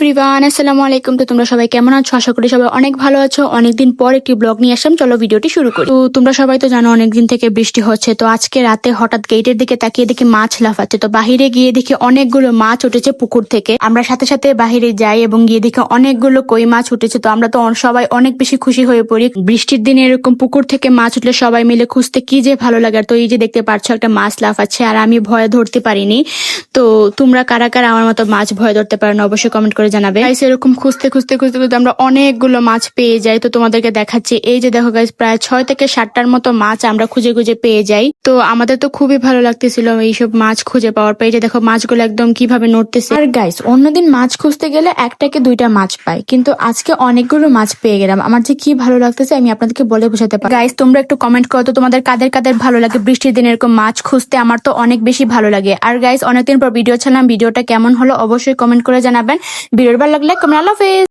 Everyone, আসসালামু আলাইকুম। তো তোমরা সবাই কেমন আছো? আশা করি সবাই অনেক ভালো আছো। অনেকদিন পর একটি ব্লগ নিয়ে আসলাম, চলো ভিডিওটি শুরু করি। তো তোমরা সবাই তো জানো অনেকদিন থেকে বৃষ্টি হচ্ছে। তো আজকে রাতে হঠাৎ গেটের দিকে তাকিয়ে দেখি মাছ লাফাচ্ছে। তো বাহিরে গিয়ে দেখি অনেকগুলো মাছ উঠেছে পুকুর থেকে। আমরা সাথে সাথে বাহিরে যাই এবং গিয়ে দেখি অনেকগুলো কই মাছ উঠেছে। তো আমরা তো সবাই অনেক বেশি খুশি হয়ে পড়ি। বৃষ্টির দিনে এরকম পুকুর থেকে মাছ উঠলে সবাই মিলে খুঁজতে কি যে ভালো লাগে। আর তো এই যে দেখতে পাচ্ছ একটা মাছ লাফাচ্ছে, আর আমি ভয়ে ধরতে পারিনি। তো তোমরা কারা কারা আমার মতো মাছ ভয় ধরতে পারো না অবশ্যই কমেন্ট করে জানাবে। গাইস এরকম খুঁজতে খুঁজতে খুঁজতে খুঁজতে আমরা অনেকগুলো মাছ পেয়ে যাই। তো তোমাদেরকে দেখাচ্ছি, এই যে দেখো গাইস, প্রায় 6 থেকে 7টার মতো মাছ আমরা খুঁজে খুঁজে পেয়ে যাই। তো আমাদের তো খুবই ভালো লাগতেছিল এইসব মাছ খুঁজে পাওয়ার পর। এই যে দেখো মাছগুলো একদম কিভাবে নড়তেছে। আর গাইস অন্যদিন মাছ খুঁজতে গেলে 1 থেকে 2টা মাছ পাই, কিন্তু আজকে অনেকগুলো মাছ পেয়ে গেলাম। আমার যে কি ভালো লাগতেছে আমি আপনাদেরকে বলে বোঝাতে পারি। গাইস তোমরা একটু কমেন্ট করো তো তোমাদের কাদের কাদের ভালো লাগে বৃষ্টির দিনে এরকম মাছ খুঁজতে। আমার তো অনেক বেশি ভালো লাগে। আর গাইস অনেকদিন পর ভিডিও ছাড়লাম, ভিডিওটা কেমন হলো অবশ্যই কমেন্ট করে জানাবেন। ভিডিওর ভালো লাগলে কমেন্ট। আল্লাহ হাফেজ।